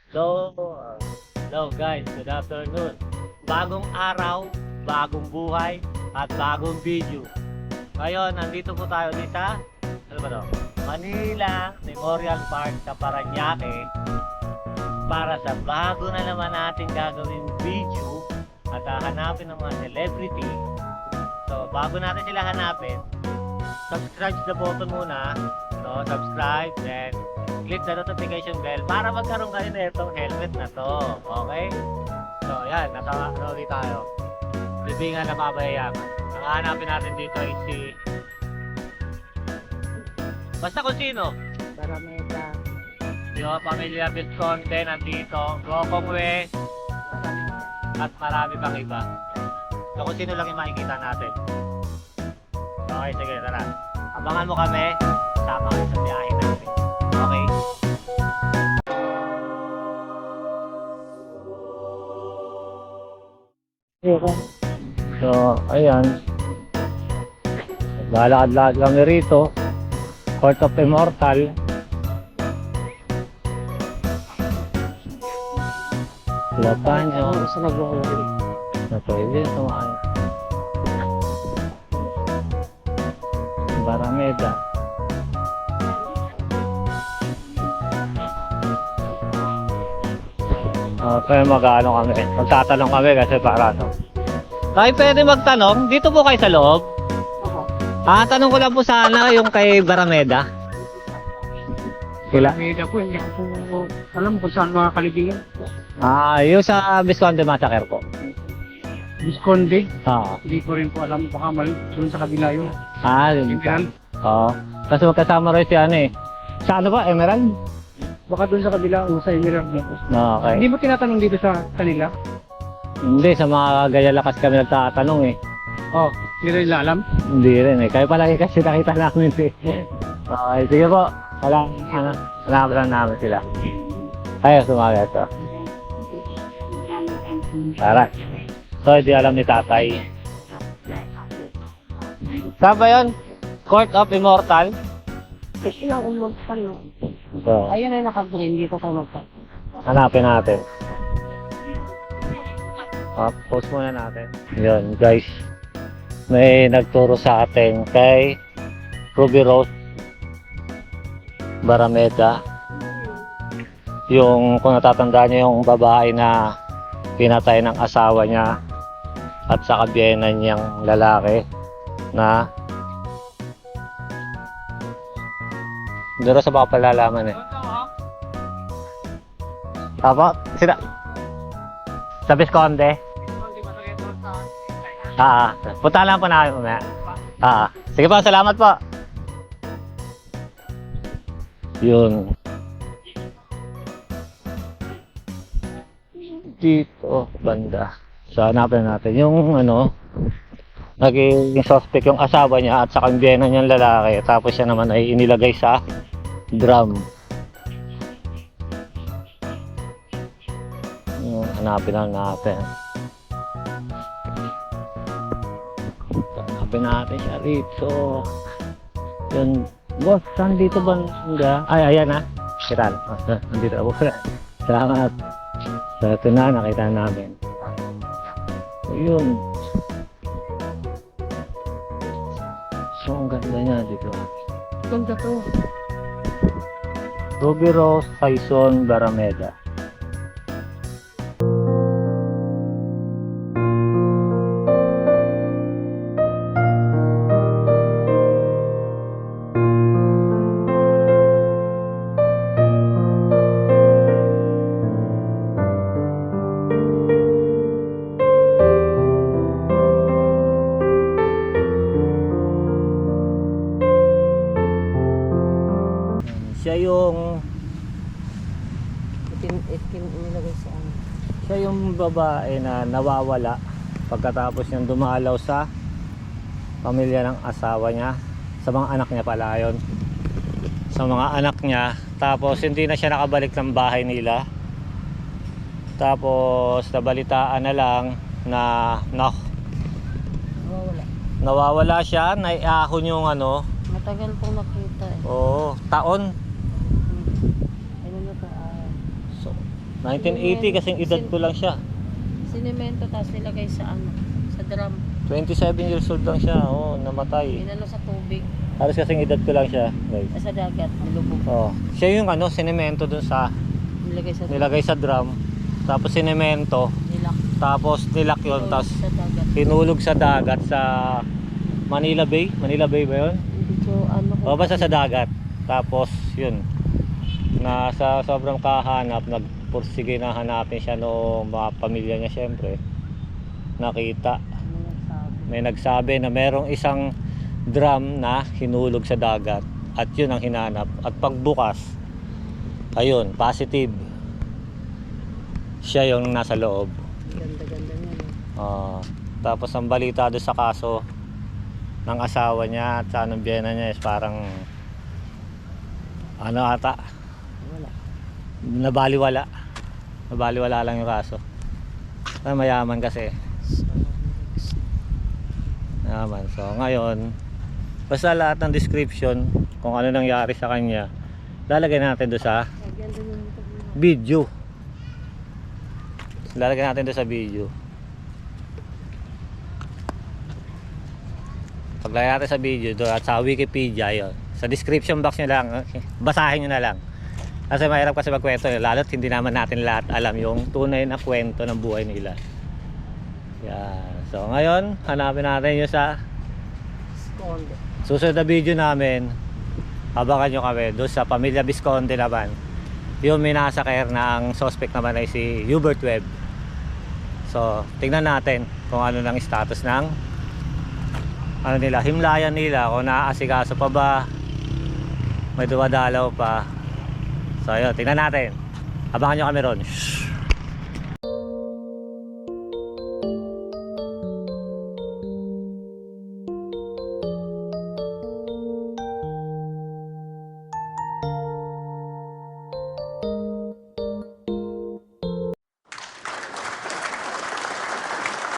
So, hello guys, good afternoon. Bagong araw, bagong buhay, at bagong video. Ngayon, nandito po tayo dito sa, ano ba to? Manila Memorial Park sa Parañaque para sa bago na naman natin gagawin video at hanapin ng mga celebrity. So, bago natin sila hanapin, subscribe the button muna. No, subscribe, then click the notification bell para magkaroon kayo na itong helmet na to. Okay? So, yan. Naka-rolly tayo. Libingan na mabayayaman. Ang hanapin natin dito ay si... Basta kung sino. Barameda. Yung pamilya Visconde nandito. Gokongwe. At marami pang iba. So, kung sino lang yung makikita natin. Okay, sige, tara. Abangan mo kami. Sama kayo sa biyahe natin. Okay? So, ayan. Lalakad-lakad kami rito. Court of Immortal. Lapanyo. Sa nag-uuli. Na pwede tumahan. Barameda. Okay, mag-ano kami. Magtatanong kami kasi para ano. Ay, pwede magtanong? Dito po kayo sa loob? Ako. Tanong ko lang po sana yung kay Barameda. Kila? Barameda po, hindi ko po alam kung saan mga kalibigan. Yung sa Visconde Massacre po. Visconde, Oo. hindi ko rin po alam. Baka mali, doon sa kabila yun. Yun. Emerald. Oo. Kasi magkasama rin si ano eh. Sa ano ba? Emerald? Baka doon sa kabila o sa Emerald. Okay. Hindi mo tinatanong dito sa kanila? Hindi, sa mga gaya lakas kami nagtatanong eh. Oh, hindi rin nila alam. Hindi rin eh. Kayo palagi kasi nakita namin eh. Okay, sige po. Hanap lang namin sila. Kayo, sumali ito. Tara. So, hindi alam ni tatay. Saan ba yun? Court of Immortal? Kasi lang kung magtanong. So, Ayun ay naka-green dito ko magtanong. hanapin natin. Post muna natin. Yun, guys. May nagturo sa atin kay Ruby Rose Barameda. Yung, kung natatandaan niyo yung babae na pinatay ng asawa niya at sa kabiyenan niyang lalaki na doon sa baka palalaman eh. Tapa, sila sa Visconde. Punta lang po namin mamaya. Sige po, salamat po. Yun. Dito, banda. So, hanapin natin yung ano, naging suspect yung asawa niya at sa kambiyenan niyang lalaki. Tapos siya naman ay inilagay sa drum. Yun, hanapin lang natin. Hanapin natin siya rito. Yun. Boss, saan dito banda? Ay, ayan na. Kiral. Nandito ako. Salamat. So, ito na, nakita namin. Yun. So, ang ganda niya dito. Ganda to. Ruby Rose Quezon Barameda. Siya yung Itim inilagay sa ano. siya yung babae na nawawala pagkatapos niyang dumalaw sa pamilya ng asawa niya, sa mga anak niya pala yun, sa mga anak niya. Tapos hindi na siya nakabalik ng bahay nila. Tapos nabalitaan na lang na Nawawala. nawawala siya, naiahon yung ano. Matagal pong nakita eh. Oo, taon. Ano na to? So, 1980 kasing edad ko lang siya. Sinemento, tapos nilagay sa ano, sa drum. 27 years old lang siya. Oo, namatay. Inano sa tubig. Halos kasing edad ko lang siya, guys. Sa dagat, nilubog. Oh, siya yung ano, sinemento dun sa Nilagay sa drum. Tapos sinemento, nilak. tapos nilak yun, tapos sa dagat. hinulog sa dagat sa Manila Bay. Manila Bay ba yun? Hindi ko ano O basta sa dagat. Tapos yun, nasa sobrang kahanap, nagpursige na hanapin siya noong mga pamilya niya syempre. Nakita, may nagsabi na merong isang drum na hinulog sa dagat at yun ang hinanap. At pagbukas, ayun, positive. Siya yung nasa loob. Ganda-ganda niya. Tapos ang balita doon sa kaso ng asawa niya at sa anong biyena niya is parang ano ata, Wala. nabaliwala lang yung kaso. Mayaman kasi, mayaman. So ngayon, basta lahat ng description kung ano nangyari sa kanya lalagay natin doon sa Ganda niya dito. video. Lalagay natin doon sa video. Paglagay natin sa video doon at sa Wikipedia yun. Sa description box nyo lang, basahin nyo na lang. Kasi mahirap kasi magkwento, lalo't hindi naman natin lahat alam yung tunay na kwento ng buhay nila. Yan. So ngayon, hanapin natin yung sa Skonde. susunod na video namin. Abangan nyo kami doon sa Pamilya Visconde naman. Yung minasakir na ang suspect naman ay si Hubert Webb. So tingnan natin kung ano nang status ng ano nila, himlayan nila, kung naaasikaso pa ba, may dumadalaw pa. So ayun, tingnan natin. Abangan nyo kami ron. Shhh.